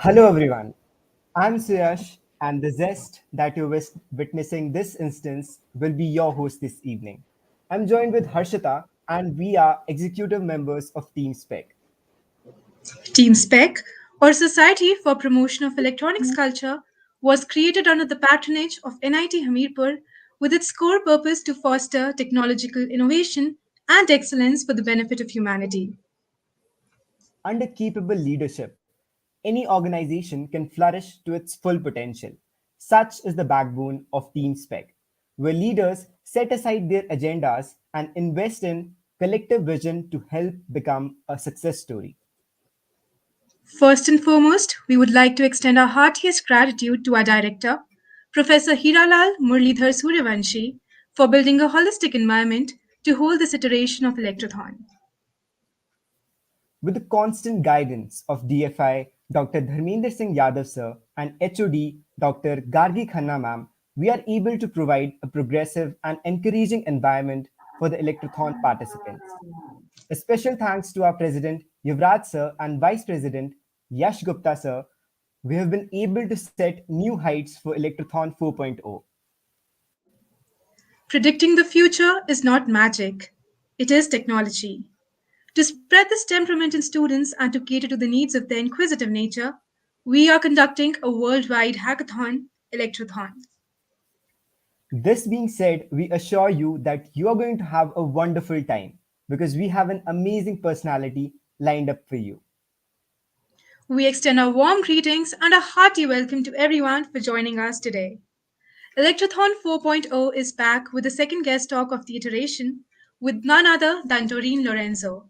Hello everyone, I'm Suyash and the zest that you're witnessing this instance will be your host this evening. I'm joined with Harshita and we are executive members of Team SPEC. Team SPEC, or Society for Promotion of Electronics Culture, was created under the patronage of NIT Hamirpur with its core purpose to foster technological innovation and excellence for the benefit of humanity. Under capable leadership, any organization can flourish to its full potential. Such is the backbone of Team SPEC, where leaders set aside their agendas and invest in collective vision to help become a success story. First and foremost, we would like to extend our heartiest gratitude to our director, Professor Hiralal Murlidhar Suryavanshi, for building a holistic environment to hold this iteration of Electrothon. With the constant guidance of DFI Dr. Dharmender Singh Yadav sir and HOD Dr. Gargi Khanna ma'am, we are able to provide a progressive and encouraging environment for the Electrothon participants. A special thanks to our President Yuvraj sir and Vice President Yash Gupta sir. We have been able to set new heights for Electrothon 4.0. Predicting the future is not magic, it is technology. To spread this temperament in students and to cater to the needs of their inquisitive nature, we are conducting a worldwide hackathon, Electrothon. This being said, we assure you that you are going to have a wonderful time because we have an amazing personality lined up for you. We extend our warm greetings and a hearty welcome to everyone for joining us today. Electrothon 4.0 is back with the second guest talk of the iteration with none other than Doreen Lorenzo,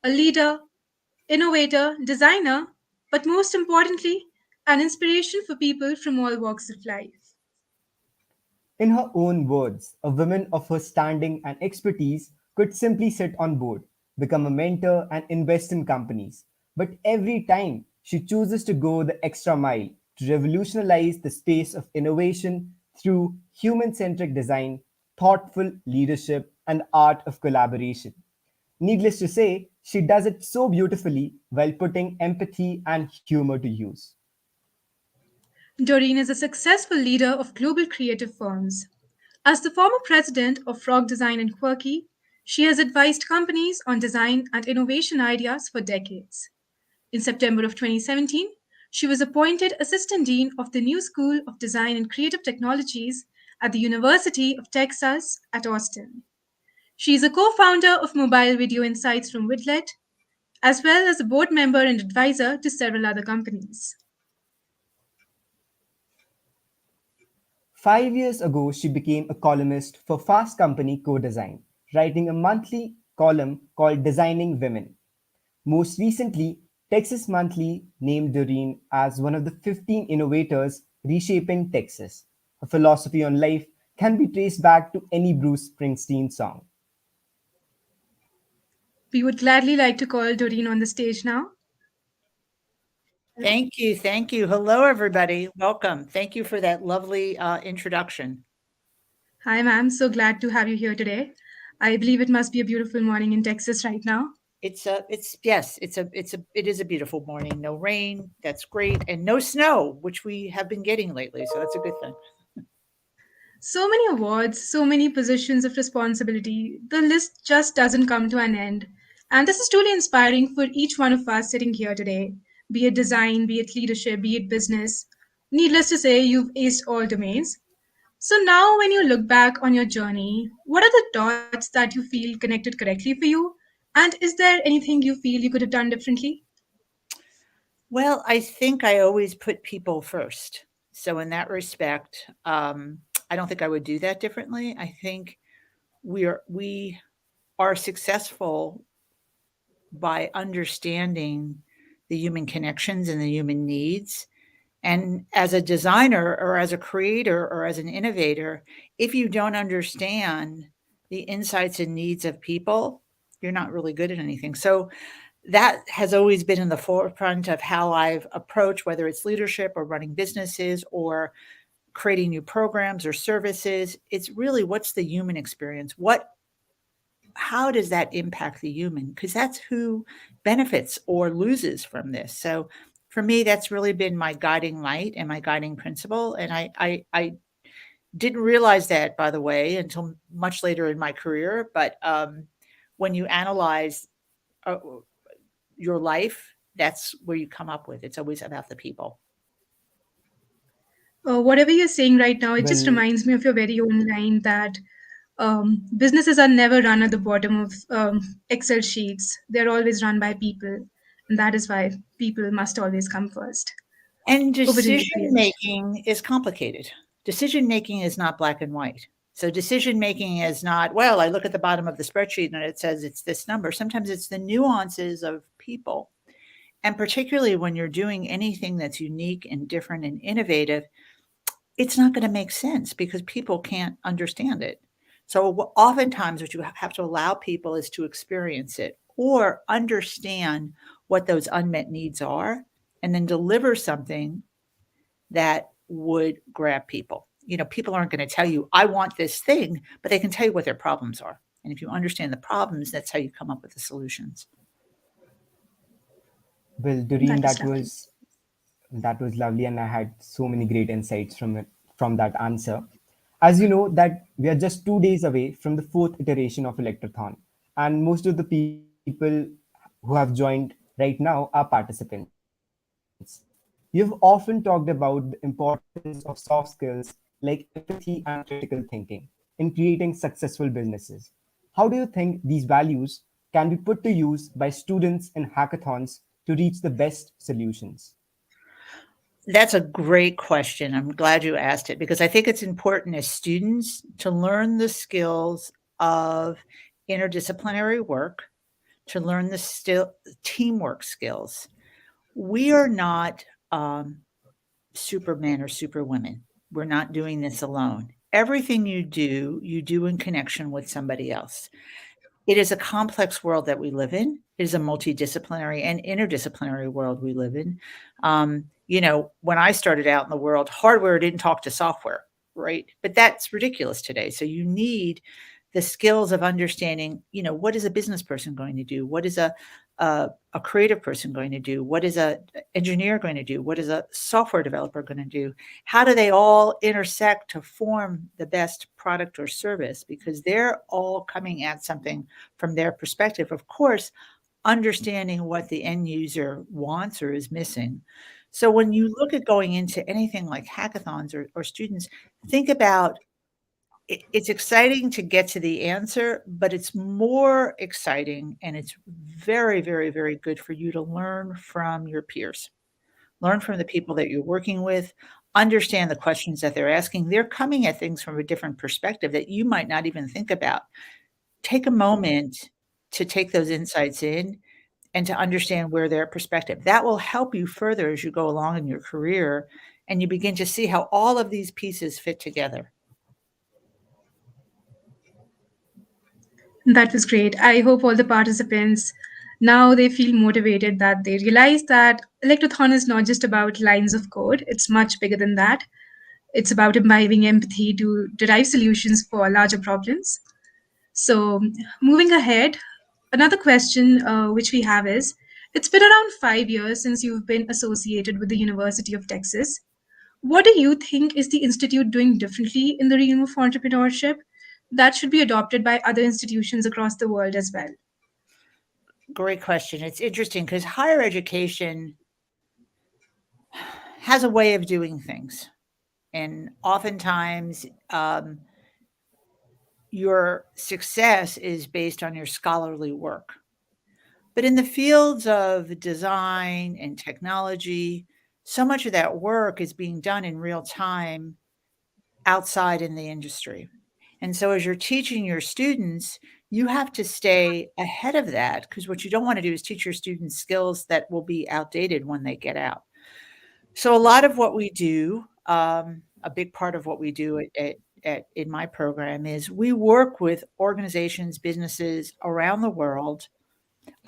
a leader, innovator, designer, but most importantly, an inspiration for people from all walks of life. In her own words, a woman of her standing and expertise could simply sit on board, become a mentor, and invest in companies. But every time she chooses to go the extra mile to revolutionize the space of innovation through human centric design, thoughtful leadership, and art of collaboration. Needless to say, she does it so beautifully while putting empathy and humor to use. Doreen is a successful leader of global creative firms. As the former president of Frog Design and Quirky, she has advised companies on design and innovation ideas for decades. In September of 2017, she was appointed Assistant Dean of the New School of Design and Creative Technologies at the University of Texas at Austin. She is a co founder of Mobile Video Insights from Vidlet, as well as a board member and advisor to several other companies. 5 years ago, she became a columnist for Fast Company Co-Design, writing a monthly column called Designing Women. Most recently, Texas Monthly named Doreen as one of the 15 innovators reshaping Texas. Her philosophy on life can be traced back to any Bruce Springsteen song. We would gladly like to call Doreen on the stage now. Thank you. Thank you. Hello, everybody. Welcome. Thank you for that lovely introduction. Hi, ma'am. So glad to have you here today. I believe it must be a beautiful morning in Texas right now. It is a beautiful morning. No rain. That's great. And no snow, which we have been getting lately. So that's a good thing. So many awards, so many positions of responsibility. The list just doesn't come to an end. And this is truly inspiring for each one of us sitting here today, be it design, be it leadership, be it business. Needless to say, you've aced all domains. So now, when you look back on your journey, what are the dots that you feel connected correctly for you? And is there anything you feel you could have done differently? Well, I think I always put people first. So in that respect, I don't think I would do that differently. I think we are successful by understanding the human connections and the human needs. And as a designer or as a creator or as an innovator, if you don't understand the insights and needs of people, you're not really good at anything. So that has always been in the forefront of how I've approached, whether it's leadership or running businesses or creating new programs or services. It's really what's the human experience? How does that impact the human? Because that's who benefits or loses from this. So for me, that's really been my guiding light and my guiding principle. And I didn't realize that, by the way, until much later in my career. But when you analyze uh, your life, that's where you come up with. It's always about the people. Whatever you're saying right now, it just Well, reminds me of your very own line that businesses are never run at the bottom of Excel sheets. They're always run by people. And that is why people must always come first. And Over to you, decision Priyansh. making is complicated. Decision making is not black and white. So decision making is not, well, I look at the bottom of the spreadsheet and it says it's this number. Sometimes it's the nuances of people. And particularly when you're doing anything that's unique and different and innovative, it's not going to make sense because people can't understand it. So oftentimes what you have to allow people is to experience it or understand what those unmet needs are and then deliver something that would grab people. You know, people aren't going to tell you, I want this thing, but they can tell you what their problems are. And if you understand the problems, that's how you come up with the solutions. well, Doreen, That was lovely. that was lovely, and I had so many great insights from it, from that answer. As you know, that we are just 2 days away from the fourth iteration of Electrothon, and most of the people who have joined right now are participants. You've often talked about the importance of soft skills like empathy and critical thinking in creating successful businesses. How do you think these values can be put to use by students in hackathons to reach the best solutions? That's a great question. I'm glad you asked it because I think it's important as students to learn the skills of interdisciplinary work, to learn the teamwork skills. We are not supermen or superwomen. We're not doing this alone. Everything you do in connection with somebody else. It is a complex world that we live in. It is a multidisciplinary and interdisciplinary world we live in. You know, when I started out in the world, hardware didn't talk to software, right? But that's ridiculous today. So you need the skills of understanding, you know, what is a business person going to do? What is a creative person going to do? What is a engineer going to do? What is a software developer going to do? How do they all intersect to form the best product or service? Because they're all coming at something from their perspective. Of course, understanding what the end user wants or is missing. So when you look at going into anything like hackathons or students, think about it's exciting to get to the answer, but it's more exciting and it's very, very, very good for you to learn from your peers. Learn from the people that you're working with, understand the questions that they're asking. They're coming at things from a different perspective that you might not even think about. Take a moment to take those insights in and to understand where their perspective. That will help you further as you go along in your career and you begin to see how all of these pieces fit together. That was great. I hope all the participants now they feel motivated that they realize that Electrothon is not just about lines of code. It's much bigger than that. It's about imbibing empathy to derive solutions for larger problems. So, moving ahead, another question which we have is it's been around 5 years since you've been associated with the University of Texas. What do you think is the institute doing differently in the realm of entrepreneurship that should be adopted by other institutions across the world as well? Great question. It's interesting because higher education has a way of doing things. And oftentimes, your success is based on your scholarly work. But in the fields of design and technology, so much of that work is being done in real time outside in the industry. And so as you're teaching your students, you have to stay ahead of that because what you don't want to do is teach your students skills that will be outdated when they get out. So a lot of what we do, a big part of what we do in my program is we work with organizations, businesses around the world,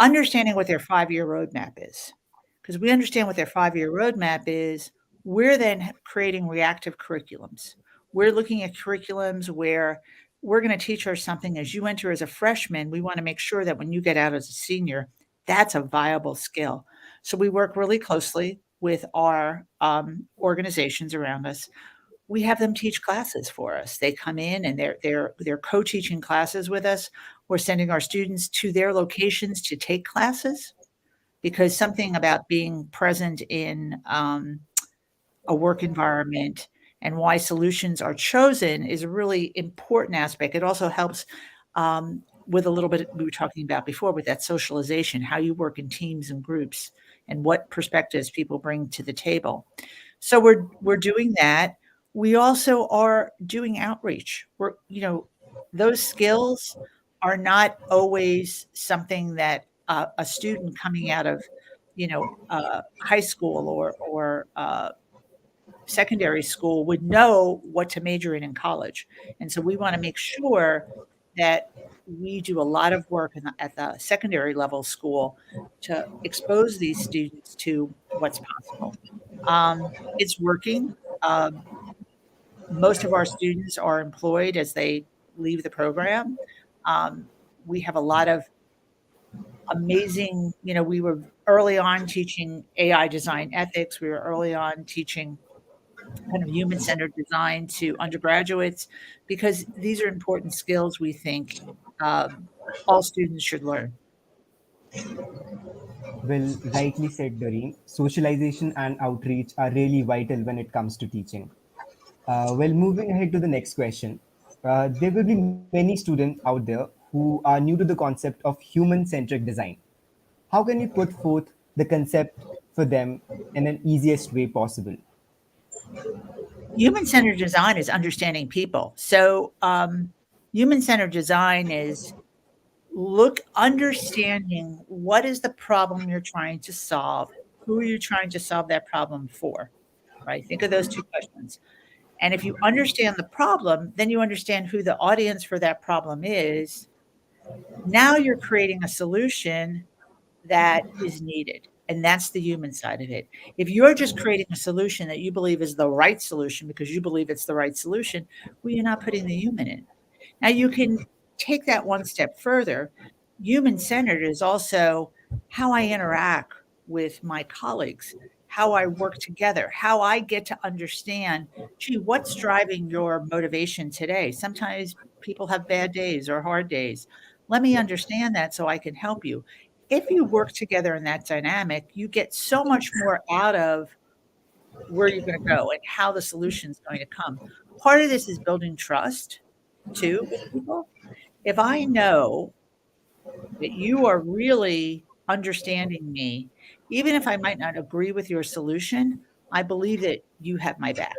understanding what their 5-year roadmap is. Because we understand what their 5-year roadmap is, we're then creating reactive curriculums. We're looking at curriculums where we're going to teach her something as you enter as a freshman. We want to make sure that when you get out as a senior, that's a viable skill. So we work really closely with our organizations around us, we have them teach classes for us. They come in and they're co-teaching classes with us. We're sending our students to their locations to take classes because something about being present in a work environment and why solutions are chosen is a really important aspect. It also helps with a little bit we were talking about before with that socialization, how you work in teams and groups, and what perspectives people bring to the table. So we're doing that. We also are doing outreach. Those skills are not always something that a student coming out of, high school or secondary school would know what to major in college. And so we want to make sure that we do a lot of work at the secondary level school to expose these students to what's possible. It's working. Most of our students are employed as they leave the program. Um, we have a lot of amazing, we were early on teaching AI design ethics. We were early on teaching kind of human-centered design to undergraduates because these are important skills we think all students should learn. Well, rightly said, Doreen. Socialization and outreach are really vital when it comes to teaching. Well, moving ahead to the next question. There will be many students out there who are new to the concept of human centric design. How can you put forth the concept for them in an easiest way possible? Human-centered design is understanding people. So human-centered design is understanding what is the problem you're trying to solve, who are you trying to solve that problem for, right? Think of those two questions. And if you understand the problem, then you understand who the audience for that problem is. Now you're creating a solution that is needed. And that's the human side of it. If you're just creating a solution that you believe is the right solution because you believe it's the right solution, well, you're not putting the human in. Now you can take that one step further. Human centered is also how I interact with my colleagues, how I work together, how I get to understand, gee, what's driving your motivation today? Sometimes people have bad days or hard days. Let me understand that so I can help you. If you work together in that dynamic, you get so much more out of where you're going to go and how the solution is going to come. Part of this is building trust too with people. If I know that you are really understanding me, even if I might not agree with your solution, I believe that you have my back.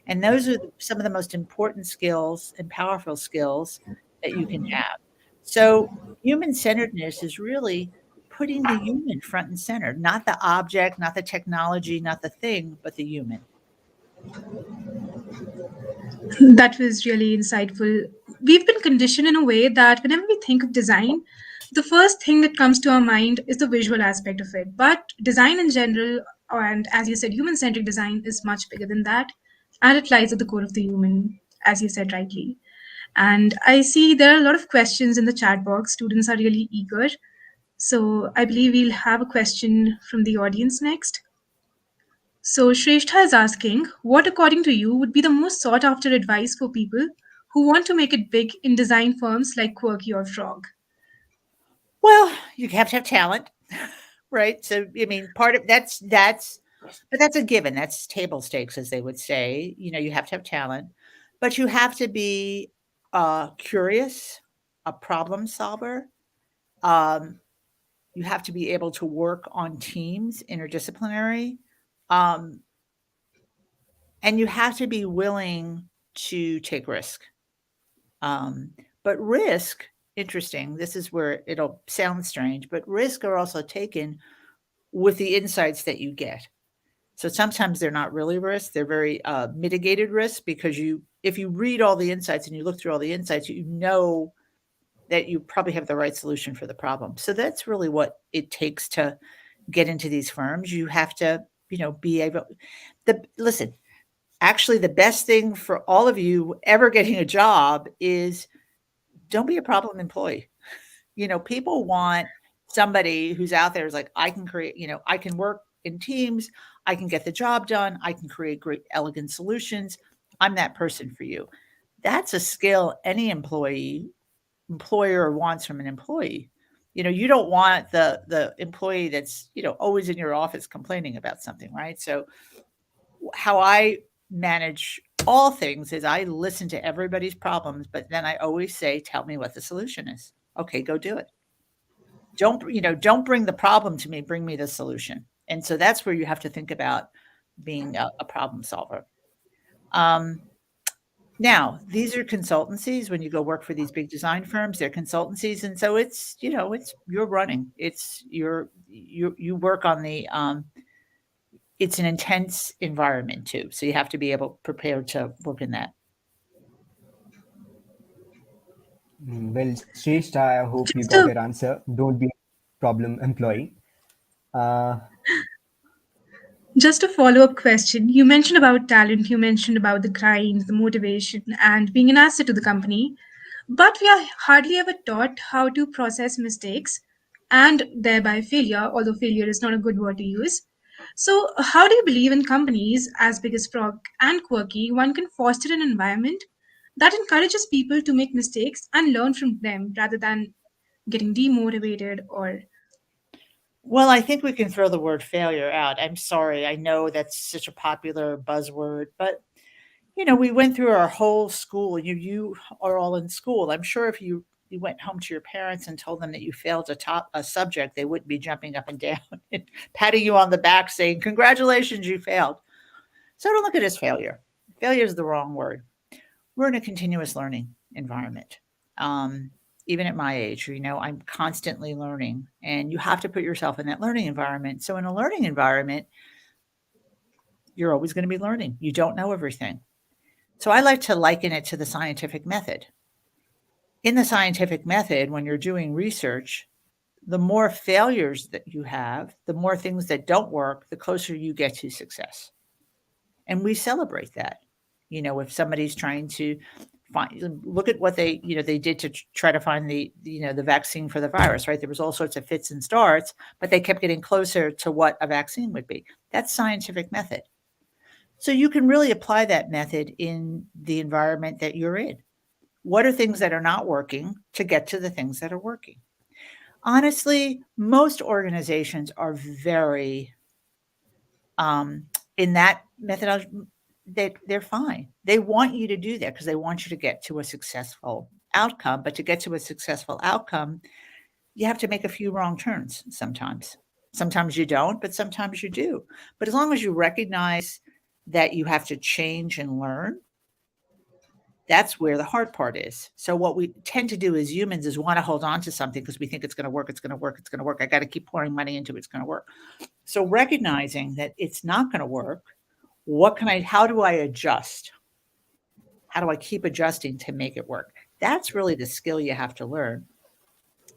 And those are some of the most important skills and powerful skills that you can have. So, human centeredness is really putting the human front and center, not the object, not the technology, not the thing, but the human. That was really insightful. We've been conditioned in a way that whenever we think of design, the first thing that comes to our mind is the visual aspect of it. But design in general, and as you said, human centric design is much bigger than that. And it lies at the core of the human, as you said rightly. And I see there are a lot of questions in the chat box. Students are really eager. So I believe we'll have a question from the audience next. So Shrestha is asking, what according to you would be the most sought after advice for people who want to make it big in design firms like Quirky or Frog? Well, you have to have talent, right? So, I mean, part of but that's a given. That's table stakes, as they would say. You have to have talent, but you have to be curious, a problem solver. Um, you have to be able to work on teams, interdisciplinary, um, and you have to be willing to take risk. But risk, interesting. This is where it'll sound strange, but risk are also taken with the insights that you get. So sometimes they're not really risks; they're very mitigated risks because if you read all the insights and you look through all the insights, you know that you probably have the right solution for the problem. So that's really what it takes to get into these firms. You have to, be able. Listen. Actually, the best thing for all of you ever getting a job is don't be a problem employee. People want somebody who's out there is like, I can create, I can work in teams. I can get the job done. I can create great, elegant solutions. I'm that person for you. That's a skill any employer wants from an employee. You don't want the employee that's, always in your office complaining about something, right? So how I manage all things is I listen to everybody's problems, but then I always say, tell me what the solution is. Okay, go do it. Don't bring the problem to me, bring me the solution. And so that's where you have to think about being a problem solver. Now, these are consultancies. When you go work for these big design firms, they're consultancies, and so it's you're running. You work on the it's an intense environment too, so you have to be able prepared to work in that. Well, Shrestha, I hope you Just got a your answer. Don't be a problem employee. Uh, Just a follow-up question. You mentioned about talent, you mentioned about the grind, the motivation, and being an asset to the company. But we are hardly ever taught how to process mistakes and thereby failure, although failure is not a good word to use. So, how do you believe in companies as big as Frog and Quirky, one can foster an environment that encourages people to make mistakes and learn from them rather than getting demotivated or Well, I think we can throw the word failure out. I'm sorry. I know that's such a popular buzzword, but we went through our whole school. You are all in school. I'm sure if you went home to your parents and told them that you failed a subject, they wouldn't be jumping up and down and patting you on the back saying, "Congratulations, you failed." So don't look at it as failure. Failure is the wrong word. We're in a continuous learning environment. Um, Even at my age, I'm constantly learning, and you have to put yourself in that learning environment. So in a learning environment, you're always going to be learning. You don't know everything. So I like to liken it to the scientific method. In the scientific method, when you're doing research, the more failures that you have, the more things that don't work, the closer you get to success. And we celebrate that. If somebody's trying to look at what they did to try to find the vaccine for the virus, right? There was all sorts of fits and starts, but they kept getting closer to what a vaccine would be. That's scientific method. So you can really apply that method in the environment that you're in. What are things that are not working to get to the things that are working? Honestly, most organizations are very in that methodology. They're fine. They want you to do that because they want you to get to a successful outcome. But to get to a successful outcome, you have to make a few wrong turns sometimes. Sometimes you don't, but sometimes you do. But as long as you recognize that you have to change and learn, that's where the hard part is. So what we tend to do as humans is want to hold on to something because we think it's going to work, it's going to work, it's going to work. I got to keep pouring money into it, it's going to work. So recognizing that it's not going to work, how do I adjust? How do I keep adjusting to make it work? That's really the skill you have to learn.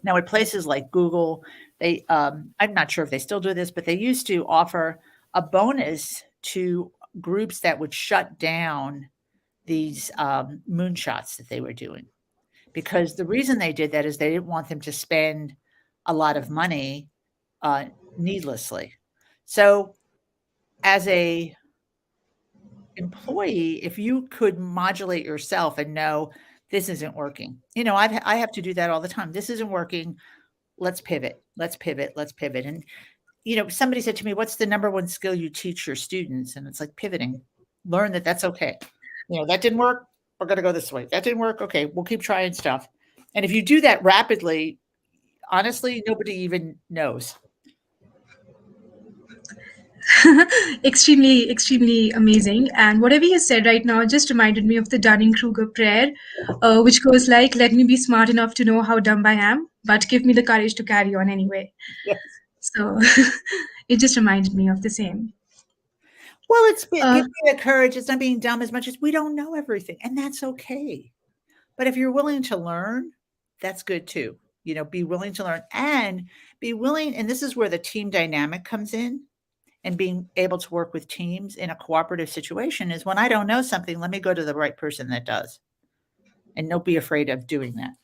Now, at places like Google, I'm not sure if they still do this, but they used to offer a bonus to groups that would shut down these moonshots that they were doing. Because the reason they did that is they didn't want them to spend a lot of money needlessly. So as a employee, if you could modulate yourself and know this isn't working, I have to do that all the time. This isn't working. Let's pivot. Let's pivot. Let's pivot. And somebody said to me, "What's the number one skill you teach your students?" And it's like pivoting. Learn that that's okay. That didn't work. We're going to go this way. That didn't work. Okay, we'll keep trying stuff. And if you do that rapidly, honestly, nobody even knows. extremely, extremely amazing. And whatever you said right now just reminded me of the Dunning-Kruger prayer, which goes like, "Let me be smart enough to know how dumb I am, but give me the courage to carry on anyway." Yes. So it just reminded me of the same. Well, it's giving you the courage. It's not being dumb as much as we don't know everything, and that's okay. But if you're willing to learn, that's good too. Be willing to learn and be willing. And this is where the team dynamic comes in. And being able to work with teams in a cooperative situation is when I don't know something, let me go to the right person that does. And don't be afraid of doing that.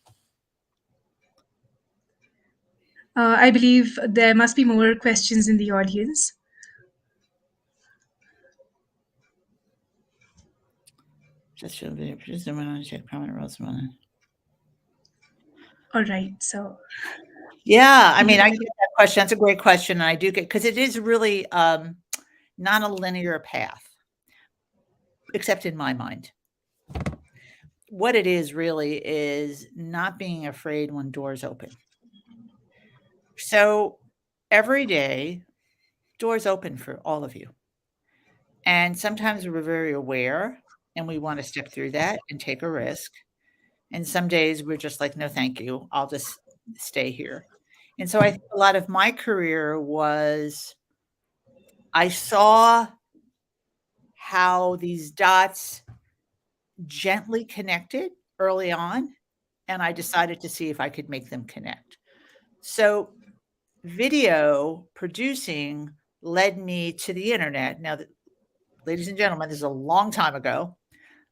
I believe there must be more questions in the audience. Just should be produced and check prominent roles. All right. So Yeah, I mean, I yeah, get that question. That's a great question, and I do get because it is really not a linear path, except in my mind. What it is really is not being afraid when doors open. So every day, doors open for all of you. And sometimes we're very aware and we want to step through that and take a risk. And some days we're just like, no, thank you. I'll just stay here. And so I think a lot of my career was I saw how these dots gently connected early on, and I decided to see if I could make them connect. So video producing led me to the internet. Now, ladies and gentlemen, this is a long time ago,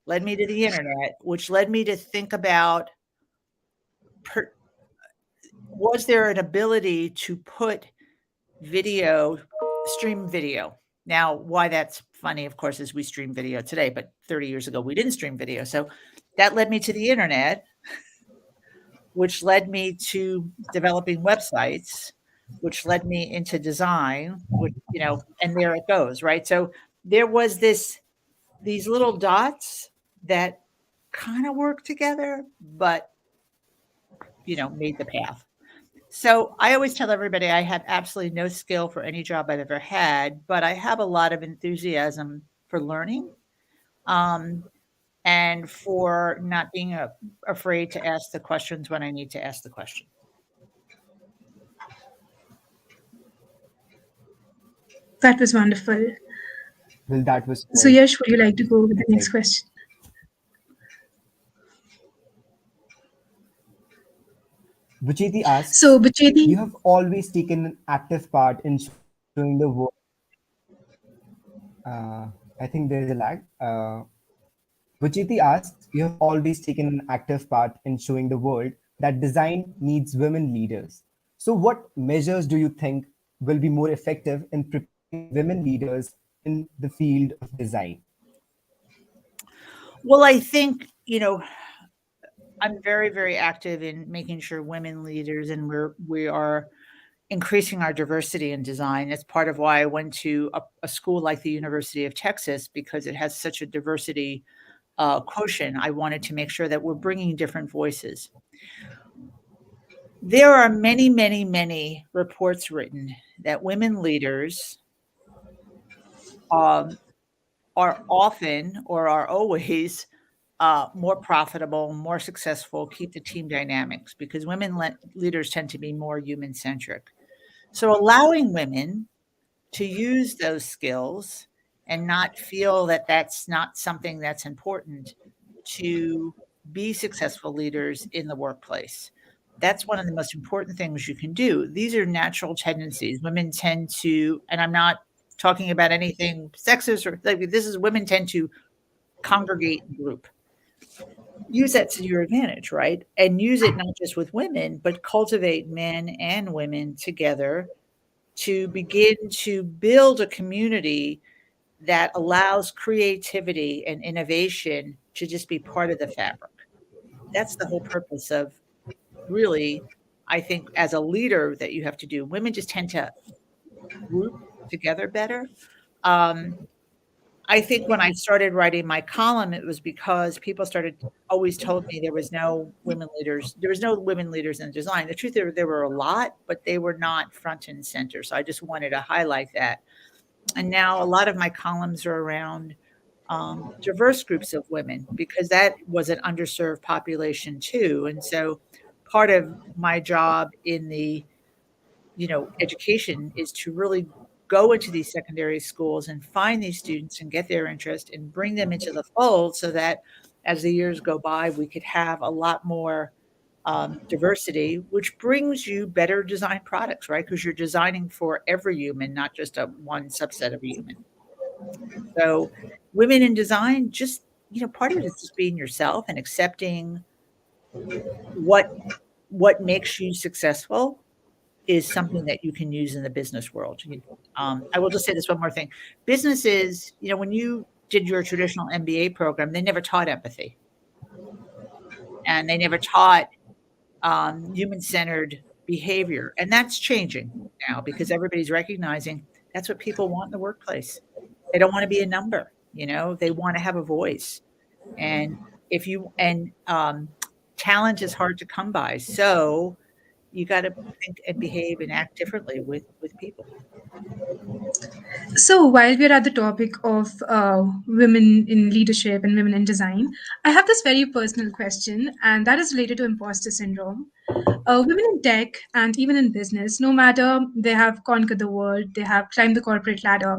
led me to the internet, which led me to think about was there an ability to put video, stream video? Now, why that's funny, of course, is we stream video today, but 30 years ago, we didn't stream video. So that led me to the internet, which led me to developing websites, which led me into design, which, and there it goes, right? So there was these little dots that kind of work together, but, made the path. So I always tell everybody I have absolutely no skill for any job I've ever had, but I have a lot of enthusiasm for learning, and for not being afraid to ask the questions when I need to ask the question. that was wonderful. Well, that was So quite Yash, would you like to go with the next question? Bucheti asks, So Bacheti, you have always taken an active part in showing the world. I think there is a lag. Bucheti asks, you have always taken an active part in showing the world that design needs women leaders. So, what measures do you think will be more effective in preparing women leaders in the field of design? Well, I think, I'm very, very active in making sure women leaders and we are increasing our diversity in design. That's part of why I went to a school like the University of Texas, because it has such a diversity quotient. I wanted to make sure that we're bringing different voices. There are many, many, many reports written that women leaders are often or are always more profitable, more successful, keep the team dynamics, because women leaders tend to be more human centric. So allowing women to use those skills and not feel that that's not something that's important to be successful leaders in the workplace. That's one of the most important things you can do. These are natural tendencies. Women tend to, and I'm not talking about anything sexist or like this is women tend to congregate in group. Use that to your advantage, right? And use it not just with women, but cultivate men and women together to begin to build a community that allows creativity and innovation to just be part of the fabric. That's the whole purpose of really, I think, as a leader that you have to do. Women just tend to group together better. I think when I started writing my column, it was because people always told me there was no women leaders. There was no women leaders in design. The truth, there were a lot, but they were not front and center. So I just wanted to highlight that. And now a lot of my columns are around diverse groups of women, because that was an underserved population too. And so part of my job in the education is to really go into these secondary schools and find these students and get their interest and bring them into the fold, so that as the years go by, we could have a lot more diversity, which brings you better design products, right? Because you're designing for every human, not just one subset of a human. So women in design, just, part of it is just being yourself and accepting what makes you successful is something that you can use in the business world. I will just say this one more thing. Businesses, when you did your traditional MBA program, they never taught empathy. And they never taught human-centered behavior. And that's changing now because everybody's recognizing that's what people want in the workplace. They don't want to be a number, they want to have a voice. And talent is hard to come by. So you got to think and behave and act differently with people. So, while we're at the topic of women in leadership and women in design, I have this very personal question, and that is related to imposter syndrome. Women in tech and even in business, no matter they have conquered the world, they have climbed the corporate ladder,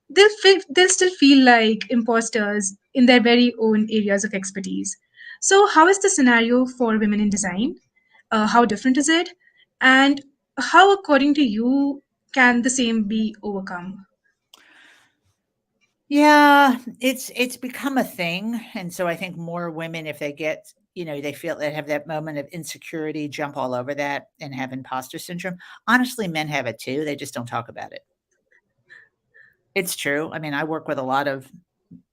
they'll still feel like imposters in their very own areas of expertise. So, how is the scenario for women in design? How different is it? And how, according to you, can the same be overcome? Yeah, it's become a thing, and so I think more women, if they get, they feel they have that moment of insecurity, jump all over that and have imposter syndrome. Honestly, men have it too. They just don't talk about it. It's true. I mean, I work with a lot of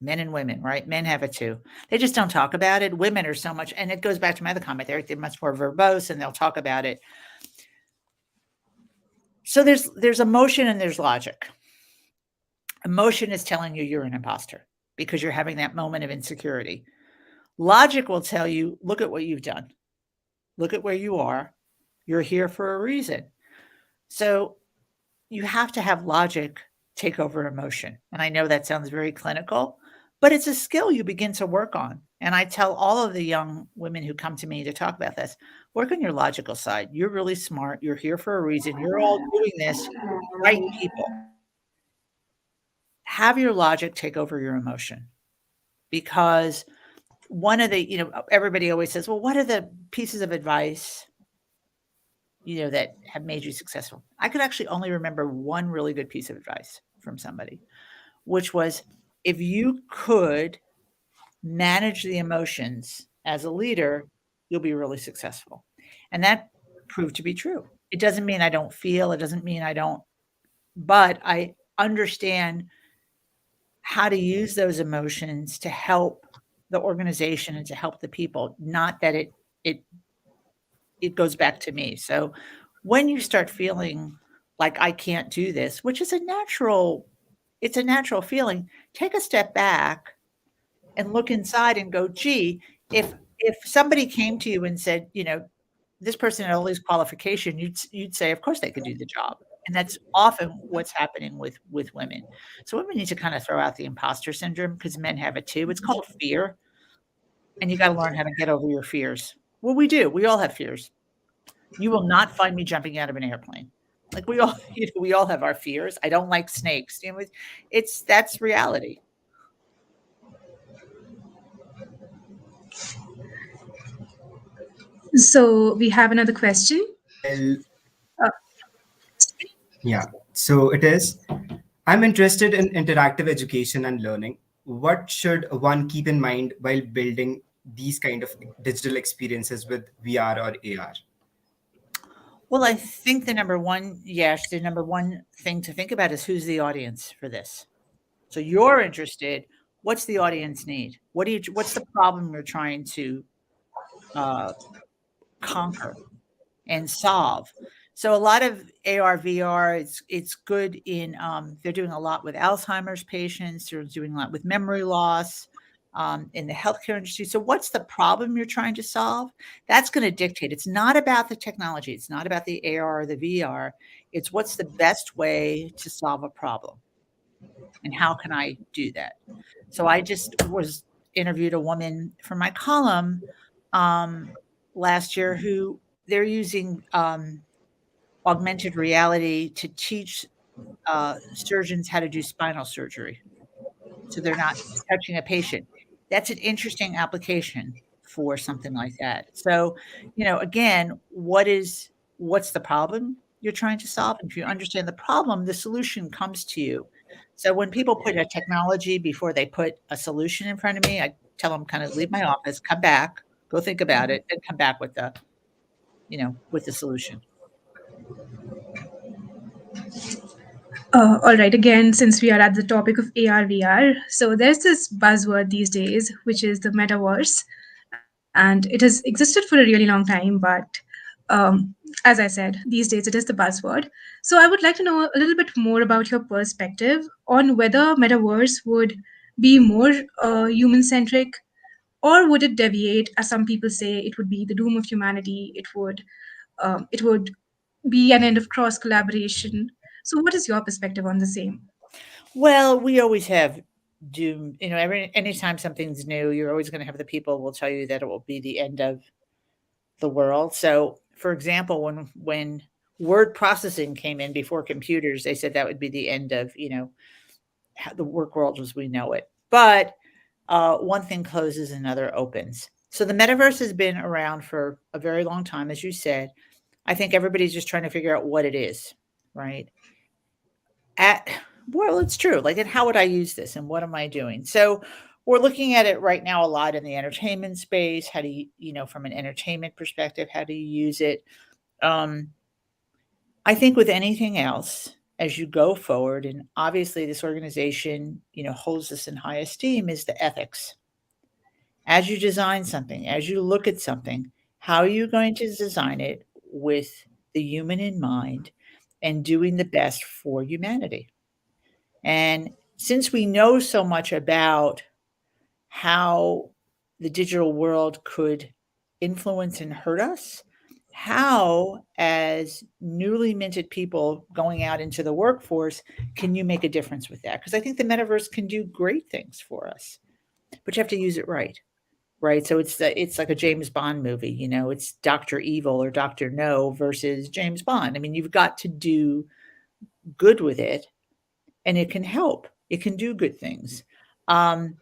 men and women, right? Men have it too. They just don't talk about it. Women are so much, and it goes back to my other comment. They're much more verbose, and they'll talk about it. So there's emotion and there's logic. Emotion is telling you you're an imposter because you're having that moment of insecurity. Logic will tell you, look at what you've done. Look at where you are. You're here for a reason. So you have to have logic take over emotion. And I know that sounds very clinical, but it's a skill you begin to work on. And I tell all of the young women who come to me to talk about this, work on your logical side. You're really smart. You're here for a reason. You're all doing this, right people. Have your logic take over your emotion, because one of the, everybody always says, well, what are the pieces of advice, that have made you successful? I could actually only remember one really good piece of advice from somebody, which was, if you could manage the emotions as a leader, you'll be really successful. And that proved to be true. It doesn't mean I don't feel, it doesn't mean I don't, but I understand how to use those emotions to help the organization and to help the people, not that it goes back to me. So when you start feeling like I can't do this, which is it's a natural feeling, take a step back and look inside and go, gee, if somebody came to you and said, this person had all these qualifications, you'd say, of course they could do the job. And that's often what's happening with women. So women need to kind of throw out the imposter syndrome, because men have it too. It's called fear. And you got to learn how to get over your fears. Well, we do. We all have fears. You will not find me jumping out of an airplane. Like we all, we all have our fears. I don't like snakes. That's reality. So we have another question. Well, Uh, yeah. So it is. I'm interested in interactive education and learning. What should one keep in mind while building these kind of digital experiences with VR or AR? Well, I think the number one thing to think about is, who's the audience for this? So you're interested. What's the audience need? What's the problem you're trying to conquer and solve? So a lot of AR, VR, it's good in, they're doing a lot with Alzheimer's patients. They're doing a lot with memory loss in the healthcare industry. So what's the problem you're trying to solve? That's going to dictate. It's not about the technology. It's not about the AR or the VR. It's what's the best way to solve a problem, and how can I do that? So I just interviewed a woman for my column last year who they're using augmented reality to teach surgeons how to do spinal surgery. So they're not touching a patient. That's an interesting application for something like that. So, again, what's the problem you're trying to solve? And if you understand the problem, the solution comes to you. So when people put a technology before they put a solution in front of me, I tell them, kind of leave my office, come back, go think about it, and come back with the solution. All right, again, since we are at the topic of AR, VR, so there's this buzzword these days, which is the metaverse. And it has existed for a really long time, but um, as I said, these days it is the buzzword. So I would like to know a little bit more about your perspective on whether metaverse would be more human centric, or would it deviate, as some people say, it would be the doom of humanity. It would be an end of cross collaboration. So, what is your perspective on the same? Well, we always have doom. Anytime something's new, you're always going to have the people who will tell you that it will be the end of the world. So, for example, when word processing came in before computers, they said that would be the end of the work world as we know it. But one thing closes, another opens. So the metaverse has been around for a very long time, as you said. I think everybody's just trying to figure out what it is, right? Well, it's true. Like, and how would I use this, and what am I doing? So we're looking at it right now a lot in the entertainment space. How do you, from an entertainment perspective, how do you use it? Um, I think with anything else, as you go forward, and obviously this organization, holds this in high esteem, is the ethics. As you design something, as you look at something, how are you going to design it with the human in mind and doing the best for humanity? And since we know so much about how the digital world could influence and hurt us, how, as newly minted people going out into the workforce, can you make a difference with that? Because I think the metaverse can do great things for us, but you have to use it right. Right. So it's like a James Bond movie, it's Dr. Evil or Dr. No versus James Bond. I mean, you've got to do good with it, and it can help. It can do good things. Um,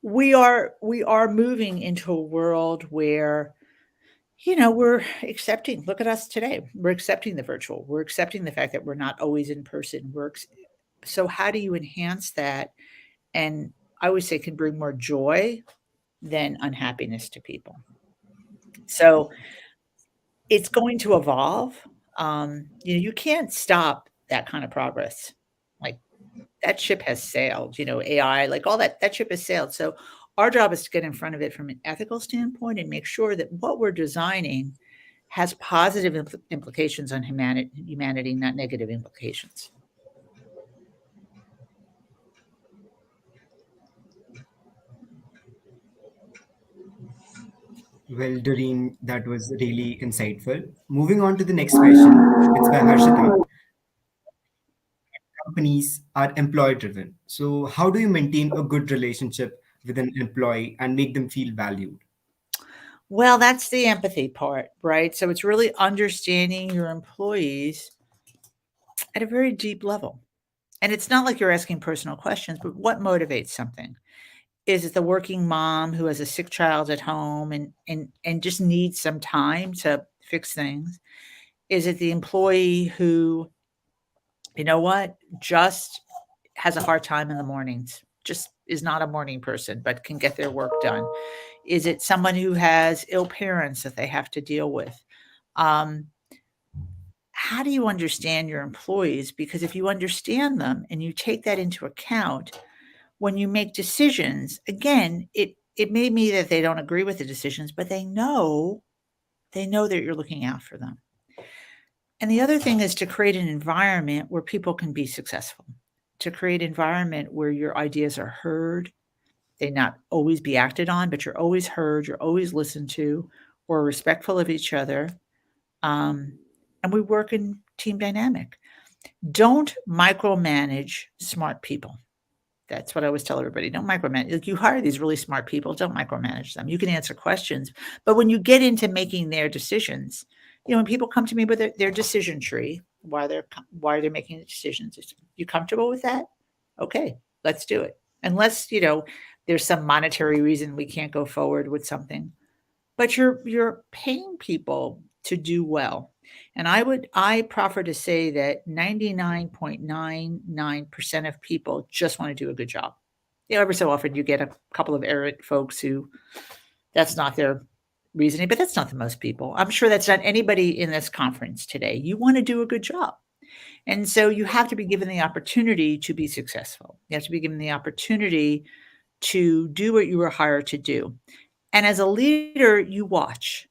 we are moving into a world where we're accepting. Look at us today. We're accepting the virtual. We're accepting the fact that we're not always in person. So how do you enhance that? And I always say can bring more joy than unhappiness to people. So it's going to evolve. You can't stop that kind of progress. Like, that ship has sailed, AI, like all that ship has sailed. So our job is to get in front of it from an ethical standpoint and make sure that what we're designing has positive implications on humanity, not negative implications. Well, Doreen, that was really insightful. Moving on to the next question, it's by Harshita. Companies are employee driven. So, how do you maintain a good relationship with an employee and make them feel valued? Well, that's the empathy part, right? So it's really understanding your employees at a very deep level. And it's not like you're asking personal questions, but what motivates something? Is it the working mom who has a sick child at home and just needs some time to fix things? Is it the employee who, just has a hard time in the mornings, just is not a morning person, but can get their work done? Is it someone who has ill parents that they have to deal with? Um, how do you understand your employees? Because if you understand them and you take that into account, when you make decisions, again, it may be that they don't agree with the decisions, but they know that you're looking out for them. And the other thing is to create an environment where people can be successful, to create an environment where your ideas are heard. They not always be acted on, but you're always heard, you're always listened to, we're respectful of each other, and we work in team dynamic. Don't micromanage smart people. That's what I always tell everybody. Don't micromanage. Like, you hire these really smart people, don't micromanage them. You can answer questions, but when you get into making their decisions, when people come to me with their decision tree, why they're making the decisions, you comfortable with that? Okay, let's do it. Unless there's some monetary reason we can't go forward with something, but you're paying people to do well. And I proffer to say that 99.99% of people just want to do a good job. Every so often you get a couple of errant folks who that's not their reasoning, but that's not the most people. I'm sure that's not anybody in this conference today. You want to do a good job. And so you have to be given the opportunity to be successful. You have to be given the opportunity to do what you were hired to do. And as a leader, you watch.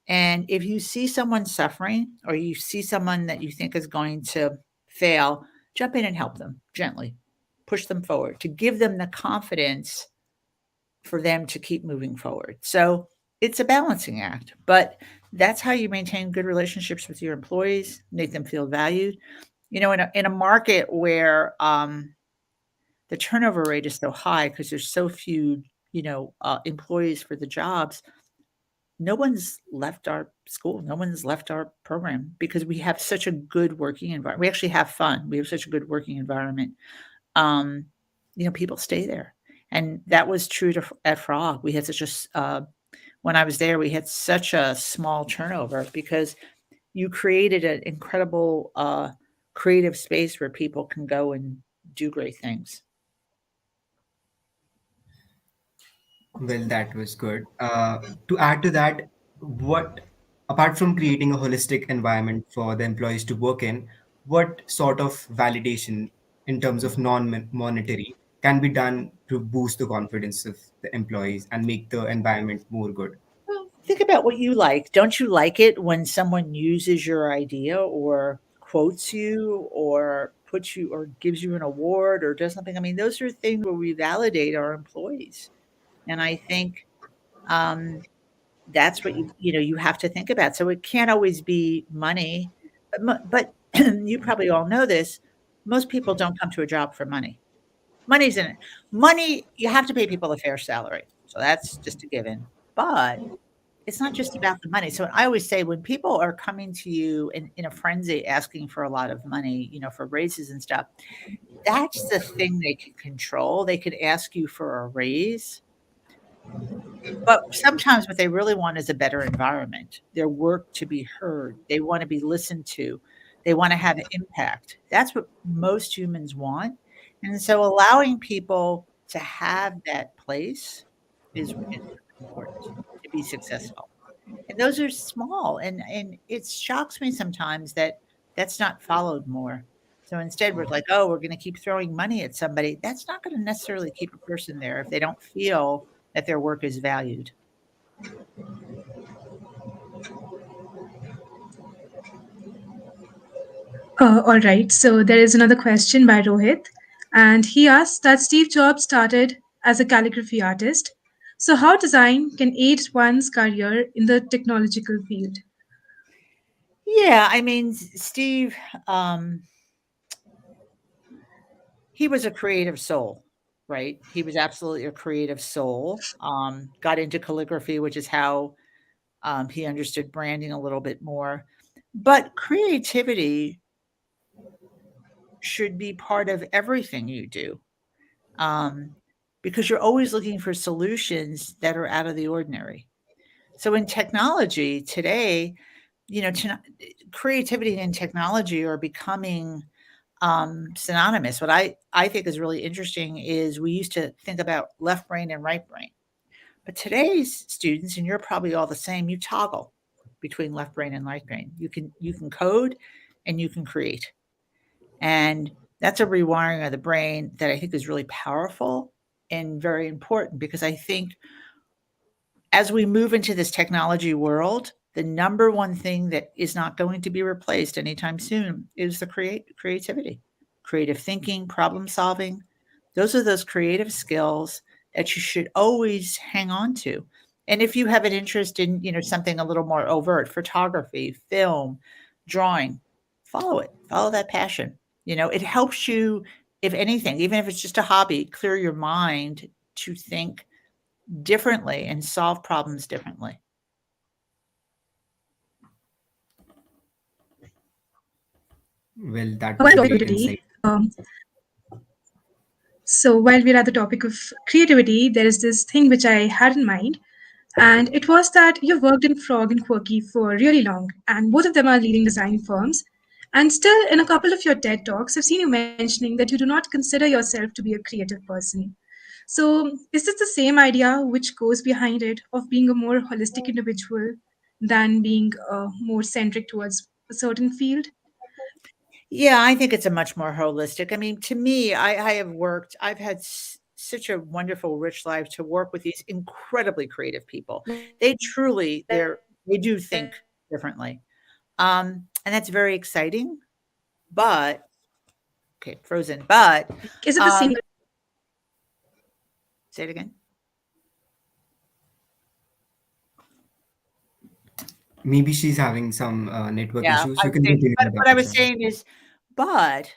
And if you see someone suffering or you see someone that you think is going to fail, jump in and help them gently, push them forward to give them the confidence for them to keep moving forward. So it's a balancing act, but that's how you maintain good relationships with your employees, make them feel valued. In a market where the turnover rate is so high because there's so few, employees for the jobs, no one's left our school. No one's left our program because we have such a good working environment. We actually have fun. We have such a good working environment. Um, People stay there. And that was true at Frog. We had when I was there, we had such a small turnover because you created an incredible creative space where people can go and do great things. Well, that was good. To add to that, what, apart from creating a holistic environment for the employees to work in, what sort of validation in terms of non-monetary can be done to boost the confidence of the employees and make the environment more good? Well, think about what you like. Don't you like it when someone uses your idea or quotes you or puts you or gives you an award or does something? I mean, those are things where we validate our employees. And I think that's what you have to think about. So it can't always be money, but you probably all know this. Most people don't come to a job for money. Money's in it. Money, you have to pay people a fair salary. So that's just a given. But it's not just about the money. So I always say when people are coming to you in a frenzy asking for a lot of money, for raises and stuff, that's the thing they can control. They could ask you for a raise. But sometimes what they really want is a better environment, their work to be heard. They want to be listened to. They want to have an impact. That's what most humans want. And so allowing people to have that place is important to be successful. And those are small. And it shocks me sometimes that that's not followed more. So instead, we're like, oh, we're going to keep throwing money at somebody. That's not going to necessarily keep a person there if they don't feel that their work is valued. All right, so there is another question by Rohit, and he asks that Steve Jobs started as a calligraphy artist. So, how design can aid one's career in the technological field? Yeah, I mean, Steve, he was a creative soul, right? He was absolutely a creative soul. Got into calligraphy, which is how he understood branding a little bit more. But creativity should be part of everything you do, um, because you're always looking for solutions that are out of the ordinary. So in technology today, creativity and technology are becoming synonymous. What I think is really interesting is we used to think about left brain and right brain, but today's students, and you're probably all the same, you toggle between left brain and right brain. You can code and you can create, and that's a rewiring of the brain that I think is really powerful and very important because I think as we move into this technology world, the number one thing that is not going to be replaced anytime soon is the creativity, creative thinking, problem solving. Those are those creative skills that you should always hang on to. And if you have an interest in, something a little more overt, photography, film, drawing, follow it. Follow that passion. It helps you, if anything, even if it's just a hobby, clear your mind to think differently and solve problems differently. Well, that While was a great creativity, insight. so while we're at the topic of creativity, there is this thing which I had in mind, and it was that you've worked in Frog and Quirky for really long, and both of them are leading design firms. And still, in a couple of your TED Talks, I've seen you mentioning that you do not consider yourself to be a creative person. So, is this the same idea which goes behind it of being a more holistic individual than being more centric towards a certain field? Yeah, I think it's a much more holistic. I mean, to me, I've had such a wonderful, rich life to work with these incredibly creative people. They truly, they do think differently. And that's very exciting, but okay, frozen, but Is it the um, same? say it again. Maybe she's having some network Yeah, issues. I You was can saying, continue but with what that, I was Michelle. saying is, but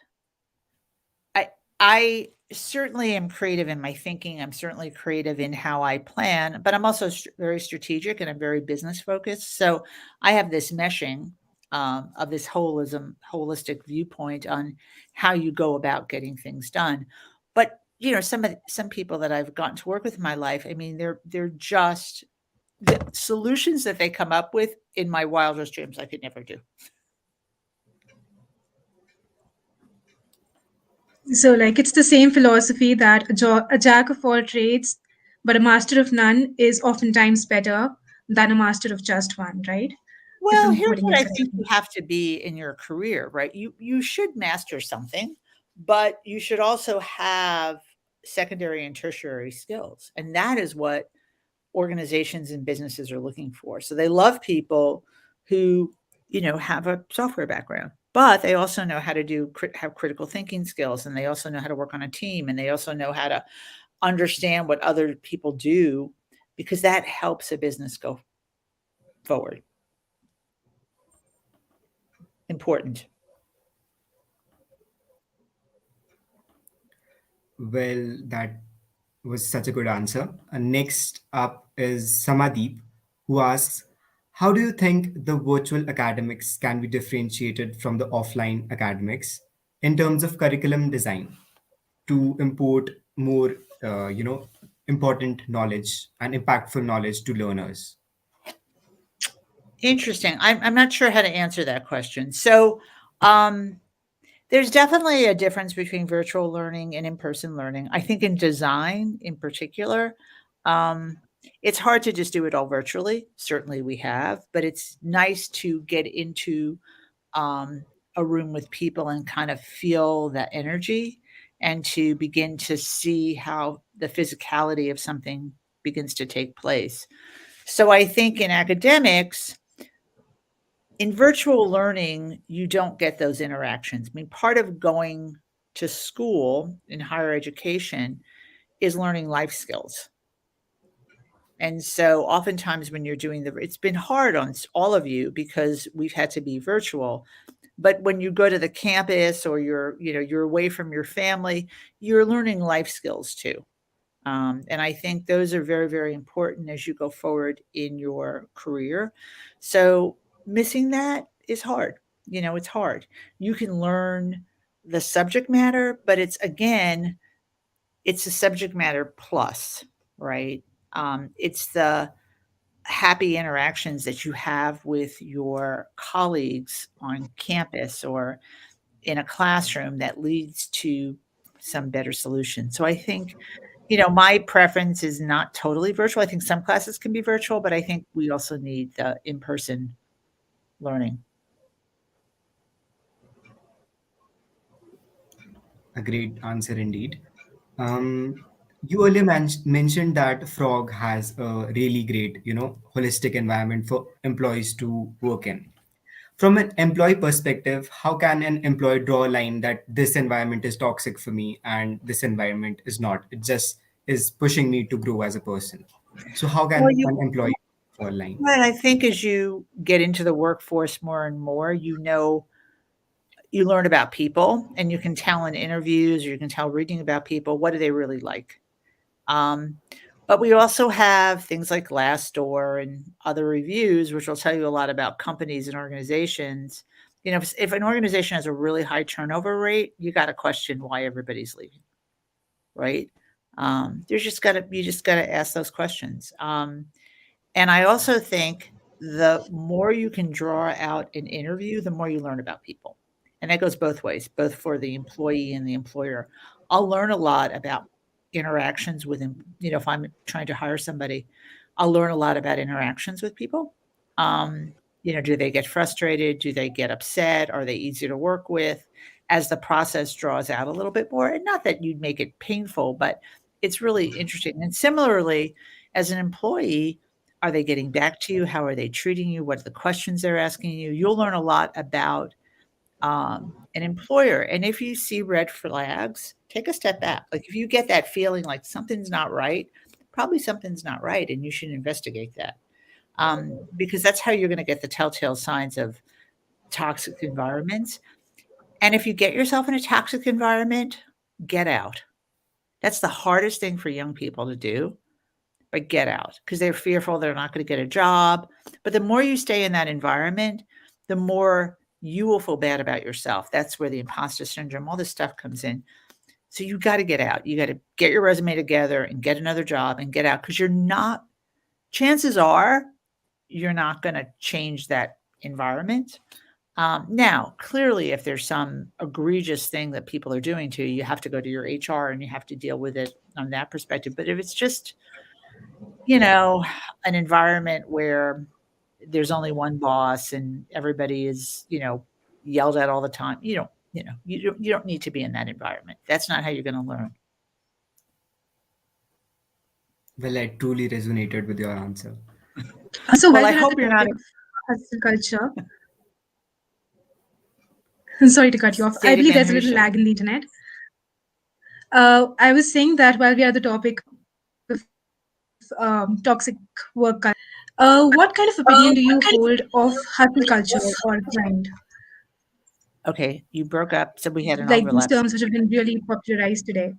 I certainly am creative in my thinking. I'm certainly creative in how I plan, but I'm also very strategic and I'm very business focused. So I have this meshing of this holistic viewpoint on how you go about getting things done. But some people that I've gotten to work with in my life, I mean, they're just the solutions that they come up with in my wildest dreams I could never do. So, like, it's the same philosophy that a jack of all trades, but a master of none is oftentimes better than a master of just one, right? If Well, I'm here's putting what it I think you correctly. have to be in your career, right? You should master something, but you should also have secondary and tertiary skills. And that is what organizations and businesses are looking for. So they love people who, have a software background, but they also know how to have critical thinking skills, and they also know how to work on a team, and they also know how to understand what other people do, because that helps a business go forward. Important. Well, that was such a good answer. Next up is Samadeep, who asks, how do you think the virtual academics can be differentiated from the offline academics in terms of curriculum design to import more, important knowledge and impactful knowledge to learners? Interesting. I'm not sure how to answer that question. So, um, there's definitely a difference between virtual learning and in-person learning. I think in design, in particular, um, it's hard to just do it all virtually. Certainly, we have, but it's nice to get into um, a room with people and kind of feel that energy, and to begin to see how the physicality of something begins to take place. So, I think in academics, in virtual learning, you don't get those interactions. I mean, part of going to school in higher education is learning life skills. And so oftentimes when you're doing it's been hard on all of you because we've had to be virtual. But when you go to the campus, or you're away from your family, you're learning life skills too. And I think those are very, very important as you go forward in your career. So missing that is hard. It's hard. You can learn the subject matter, but it's a subject matter plus, right? It's the happy interactions that you have with your colleagues on campus or in a classroom that leads to some better solution. So I think, my preference is not totally virtual. I think some classes can be virtual, but I think we also need the in-person learning. A great answer indeed. Um, you earlier mentioned that Frog has a really great, holistic environment for employees to work in. From an employee perspective, how can an employee draw a line that this environment is toxic for me and this environment is not? It just is pushing me to grow as a person. So how Well, can an employee draw a line? well, I think as you get into the workforce more and more, you learn about people, and you can tell in interviews, or you can tell reading about people, what do they really like? Um, but we also have things like Glassdoor and other reviews, which will tell you a lot about companies and organizations. If an organization has a really high turnover rate, you got to question why everybody's leaving, right? You just got to ask those questions. And I also think the more you can draw out an interview, the more you learn about people. And that goes both ways, both for the employee and the employer. I'll learn a lot about interactions with them. If I'm trying to hire somebody, I'll learn a lot about interactions with people. Um, do they get frustrated? Do they get upset? Are they easy to work with? As the process draws out a little bit more, and not that you'd make it painful, but it's really interesting. And similarly, as an employee, are they getting back to you? How are they treating you? What are the questions they're asking you? You'll learn a lot about an employer. And if you see red flags, take a step back. Like if you get that feeling like something's not right, probably something's not right, and you should investigate that. Because that's how you're going to get the telltale signs of toxic environments. And if you get yourself in a toxic environment, get out. That's the hardest thing for young people to do, but get out because they're fearful they're not going to get a job. But the more you stay in that environment, the more you will feel bad about yourself. That's where the imposter syndrome, all this stuff comes in. So you got to get out. You got to get your resume together and get another job and get out because chances are you're not going to change that environment. Now, clearly, if there's some egregious thing that people are doing to you, you have to go to your HR and you have to deal with it on that perspective. But if it's just, an environment where there's only one boss and everybody is, yelled at all the time, you don't need to be in that environment. That's not how you're going to learn. Well, I truly resonated with your answer. So Well, while I we're at hope the you're not topic of hustle culture, sorry to cut you off. Say I it believe again, there's a little Harisha. lag in the internet. I was saying that while we are at the topic of toxic work culture, what kind of opinion do you hold of hustle culture or grind? Okay, you broke up, so we had an Like these overlap. terms which have been really popularized today.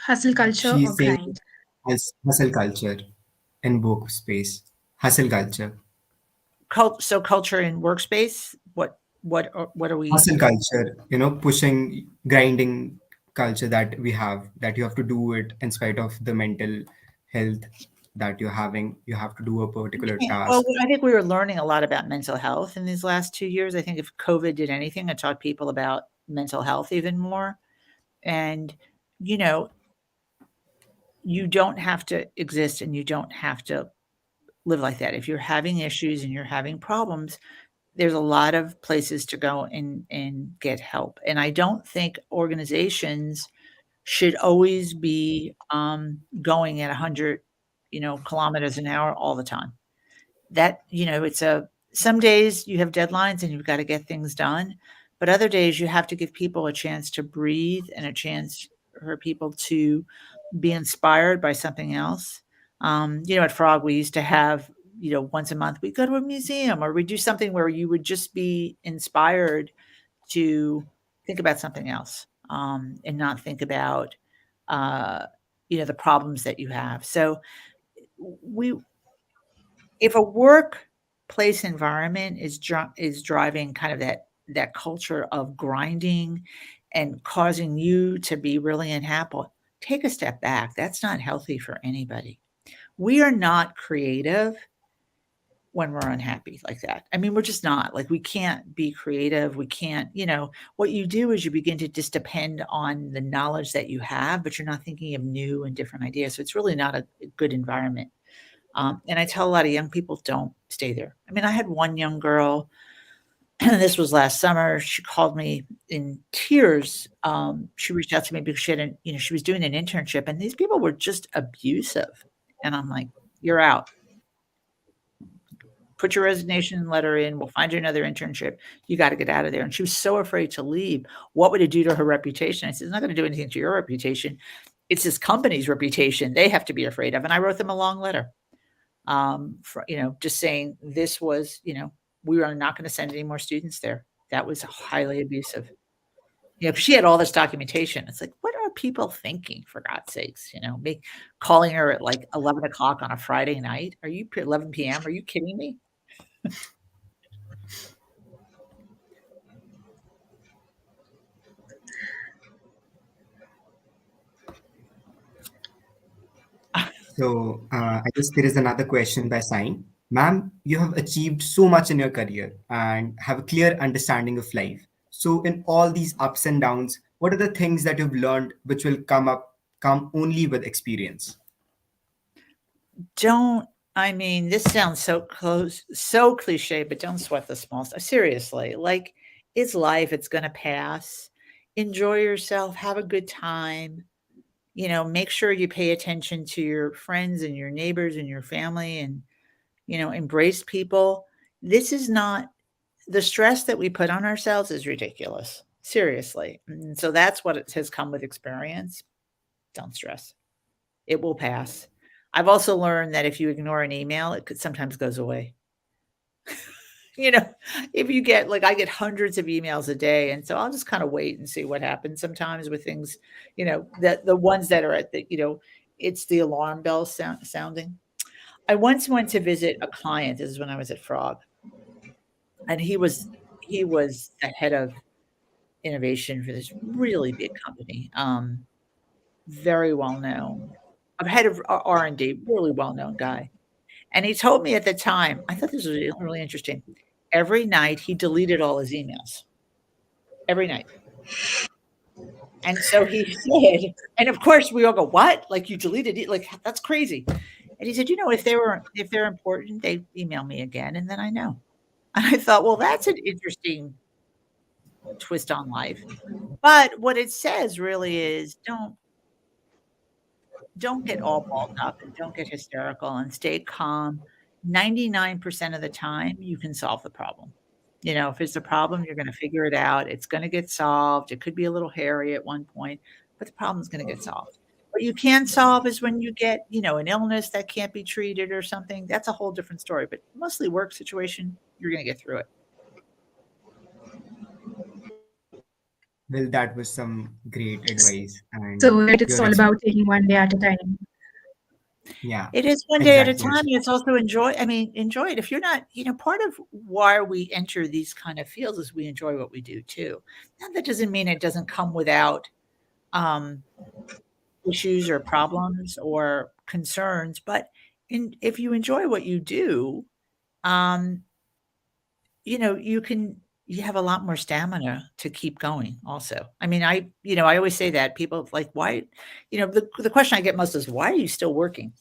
Hustle culture or She's saying grind? hustle culture in workspace. Hustle culture. So culture in workspace, what are we? Hustle culture, pushing, grinding culture that we have, that you have to do it in spite of the mental health that you're having. You have to do a particular Yeah, well, task. I think we were learning a lot about mental health in these last 2 years. I think if COVID did anything, it taught people about mental health even more. And, you know, you don't have to exist and you don't have to live like that. If you're having issues and you're having problems, there's a lot of places to go and get help. And I don't think organizations should always be going at 100, kilometers an hour all the time. That, it's some days you have deadlines and you've got to get things done, but other days you have to give people a chance to breathe and a chance for people to be inspired by something else. At Frog, we used to have, once a month we go to a museum or we do something where you would just be inspired to think about something else and not think about, the problems that you have. So we, if a workplace environment is driving kind of that culture of grinding and causing you to be really unhappy, take a step back. That's not healthy for anybody. We are not creative when we're unhappy like that. I mean, we're just not. Like, we can't be creative. We can't, what you do is you begin to just depend on the knowledge that you have, but you're not thinking of new and different ideas. So it's really not a good environment. And I tell a lot of young people, don't stay there. I mean, I had one young girl, this was last summer. She called me in tears. She reached out to me because she was doing an internship and these people were just abusive. And I'm like, you're out. Put your resignation letter in. We'll find you another internship. You got to get out of there. And she was so afraid to leave. What would it do to her reputation? I said, it's not going to do anything to your reputation. It's this company's reputation they have to be afraid of. And I wrote them a long letter. Just saying this was, we are not going to send any more students there. That was highly abusive. Because she had all this documentation. It's like, what are people thinking, for God's sakes? Me calling her at like 11 o'clock on a Friday night. 11 p.m.? Are you kidding me? So I guess there is another question by Sign. Ma'am, you have achieved so much in your career and have a clear understanding of life. So in all these ups and downs, what are the things that you've learned which will come only with experience? Don't I mean, this sounds so close, so cliche, but don't sweat the small stuff. Seriously, like it's life, it's going to pass. Enjoy yourself, have a good time. Make sure you pay attention to your friends and your neighbors and your family and, embrace people. This is not the stress that we put on ourselves is ridiculous. Seriously. And so that's what it has come with experience. Don't stress. It will pass. I've also learned that if you ignore an email, it could sometimes goes away. You know, if you get like I get hundreds of emails a day, and so I'll just kind of wait and see what happens sometimes with things, the ones that are at it's the alarm bell sounding. I once went to visit a client. This is when I was at Frog, and he was the head of innovation for this really big company, very well known, a head of R&D, really well known guy. And he told me at the time, I thought this was really interesting. Every night he deleted all his emails. Every night. And so he said, and of course we all go, "What? Like you deleted it? Like that's crazy." And he said, if they're important, they email me again, and then I know. And I thought, well, that's an interesting twist on life. But what it says really is don't get all balled up and don't get hysterical and stay calm. 99% of the time, you can solve the problem. If it's a problem, you're going to figure it out. It's going to get solved. It could be a little hairy at one point, but the problem is going to get solved. What you can solve is when you get, an illness that can't be treated or something. That's a whole different story. But mostly work situation, you're going to get through it. Well, that was some great advice, and So it's your all about taking one day at a time. yeah, It is one day at a exactly. time. It's also enjoy it. If you're not, part of why we enter these kind of fields is we enjoy what we do too. Now, that doesn't mean it doesn't come without um, issues or problems or concerns, but if you enjoy what you do, um, you have a lot more stamina to keep going also. I mean, I always say that people like, why, the question I get most is, why are you still working?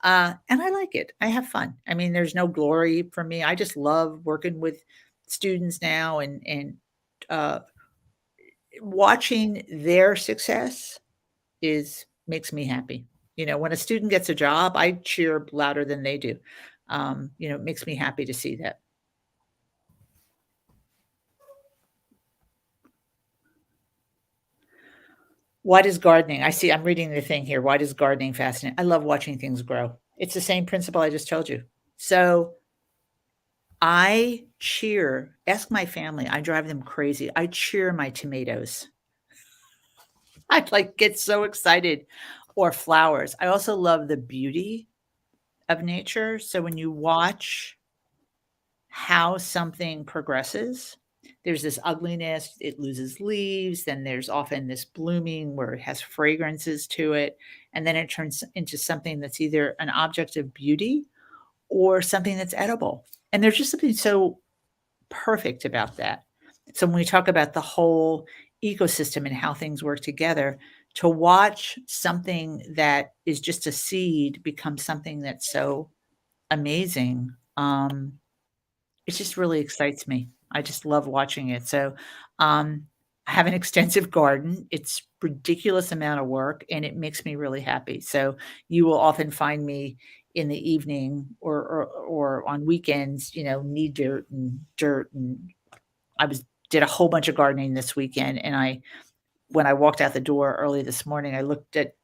And I like it. I have fun. I mean, there's no glory for me. I just love working with students now and uh, watching their success is makes me happy. When a student gets a job, I cheer louder than they do. It makes me happy to see that. Why does gardening? I'm reading the thing here. Why does gardening fascinate? I love watching things grow. It's the same principle I just told you. So I cheer, ask my family, I drive them crazy. I cheer my tomatoes. I like get so excited or flowers. I also love the beauty of nature. So when you watch how something progresses, there's this ugliness, it loses leaves, then there's often this blooming where it has fragrances to it, and then it turns into something that's either an object of beauty or something that's edible. And there's just something so perfect about that. So when we talk about the whole ecosystem and how things work together, to watch something that is just a seed become something that's so amazing, it just really excites me. I just love watching it. So, I have an extensive garden. It's ridiculous amount of work, and it makes me really happy. So, you will often find me in the evening or on weekends, knee dirt, and I was did a whole bunch of gardening this weekend, and when I walked out the door early this morning, I looked at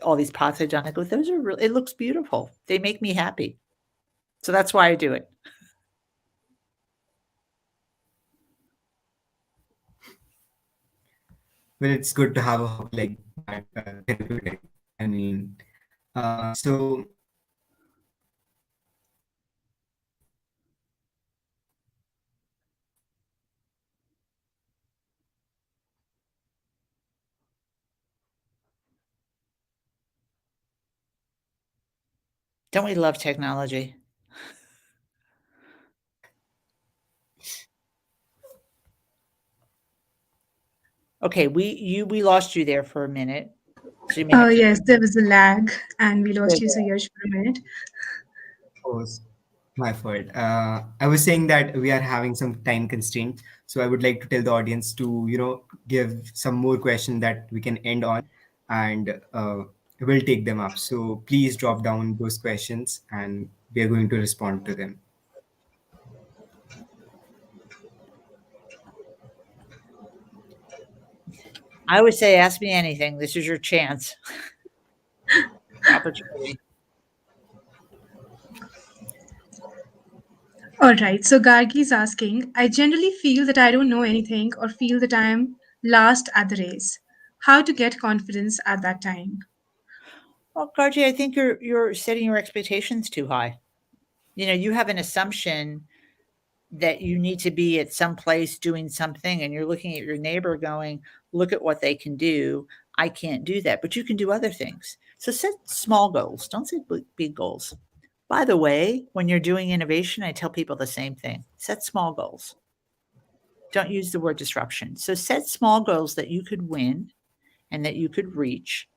all these pots I'd done. I go, "Those are really it looks beautiful. They make me happy." So that's why I do it. Well, it's good to have a hobby like that, therapeutic. I mean, so Don't we love technology? Okay, we lost you there for a minute, so you may have to Yes, there was a lag and we lost Good. you, so Yash, for a minute. Oh, my fault. I was saying that we are having some time constraint, so I would like to tell the audience to, give some more questions that we can end on, and we'll take them up. So please drop down those questions, and we are going to respond to them. I always say, ask me anything. This is your chance, opportunity. All right, so Gargi is asking, I generally feel that I don't know anything or feel that I am last at the race. How to get confidence at that time? Well, Garji, I think you're setting your expectations too high. You have an assumption that you need to be at some place doing something, and you're looking at your neighbor going, look at what they can do. I can't do that, but you can do other things. So set small goals. Don't set big goals. By the way, when you're doing innovation, I tell people the same thing. Set small goals. Don't use the word disruption. So set small goals that you could win and that you could reach,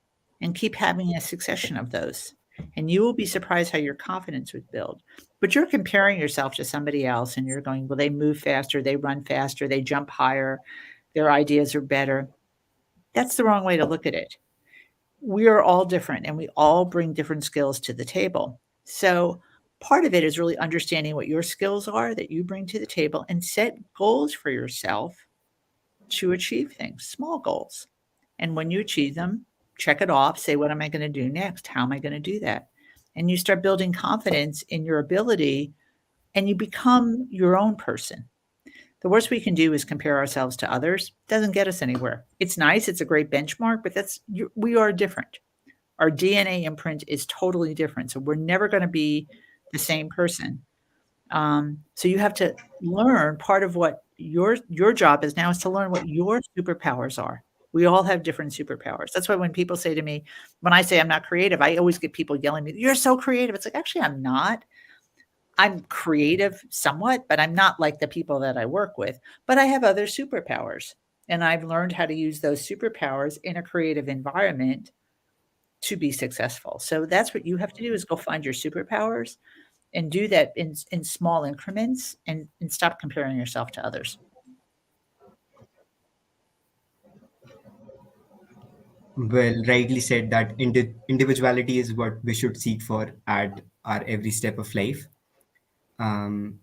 and keep having a succession of those. And you will be surprised how your confidence would build. But you're comparing yourself to somebody else and you're going, well, they move faster, they run faster, they jump higher, their ideas are better. That's the wrong way to look at it. We are all different and we all bring different skills to the table. So part of it is really understanding what your skills are that you bring to the table and set goals for yourself to achieve things, small goals. And when you achieve them, check it off, say, what am I going to do next? How am I going to do that? And you start building confidence in your ability and you become your own person. The worst we can do is compare ourselves to others. It doesn't get us anywhere. It's nice, it's a great benchmark, but we are different. Our DNA imprint is totally different. So we're never going to be the same person. So you have to learn part of what your job is now is to learn what your superpowers are. We all have different superpowers. That's why when people say to me, when I say I'm not creative, I always get people yelling at me, you're so creative. It's like, actually, I'm not. I'm creative somewhat, but I'm not like the people that I work with. But I have other superpowers. And I've learned how to use those superpowers in a creative environment to be successful. So that's what you have to do is go find your superpowers and do that in small increments and stop comparing yourself to others. Well, rightly said that individuality is what we should seek for at our every step of life. Um,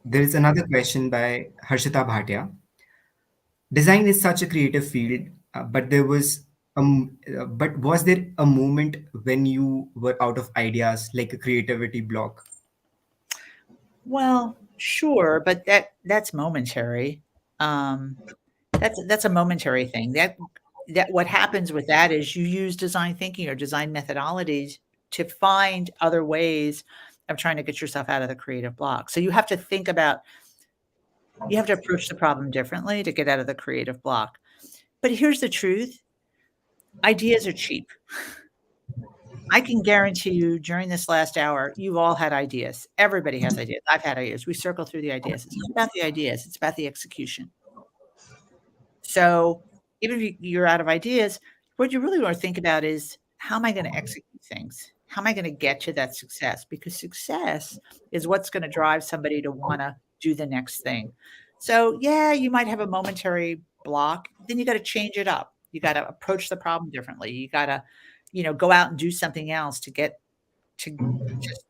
there is another question by Harshita Bhatia. Design is such a creative field, but was there a moment when you were out of ideas, like a creativity block? Well, sure, but that's momentary. Um, that's a momentary thing. That what happens with that is you use design thinking or design methodologies to find other ways of trying to get yourself out of the creative block. So you have to approach the problem differently to get out of the creative block. But here's the truth, ideas are cheap. I can guarantee you during this last hour, you've all had ideas. Everybody has ideas. I've had ideas. We circle through the ideas. It's not about the ideas, it's about the execution. So even if you're out of ideas, what you really want to think about is how am I going to execute things? How am I going to get to that success? Because success is what's going to drive somebody to want to do the next thing. So, yeah, you might have a momentary block, then you got to change it up. You got to approach the problem differently. You got to, go out and do something else to get to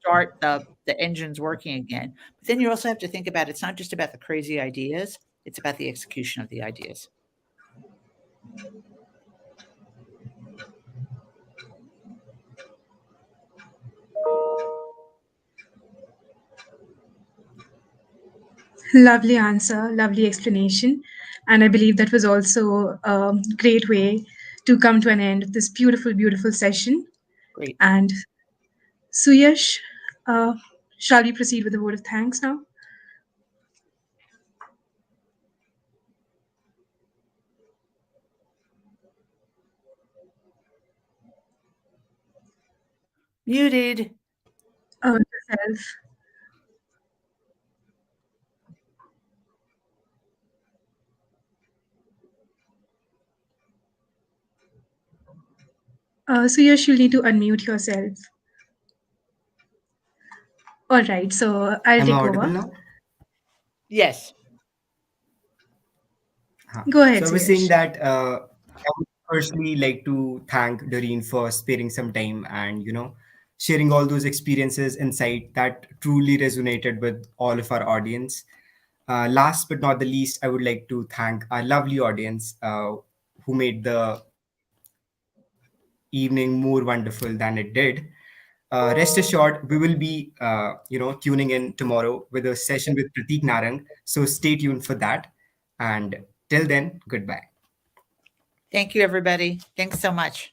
start the engines working again. But then you also have to think about it's not just about the crazy ideas, it's about the execution of the ideas. Lovely answer, lovely explanation. And I believe that was also a great way to come to an end of this beautiful, beautiful session. Great. And Suyash, uh, shall we proceed with a word of thanks now? Muted. Yourself. Suyash, you'll need to unmute yourself. All right, so I'll Am I take audible over. now? Yes. Go ahead, So I was saying Suyash. that I would personally like to thank Doreen for sparing some time and sharing all those experiences, insight that truly resonated with all of our audience. Last but not the least, I would like to thank our lovely audience who made the evening more wonderful than it did. Rest assured, we will be, tuning in tomorrow with a session with Pratik Narang. So stay tuned for that. And till then, goodbye. Thank you, everybody. Thanks so much.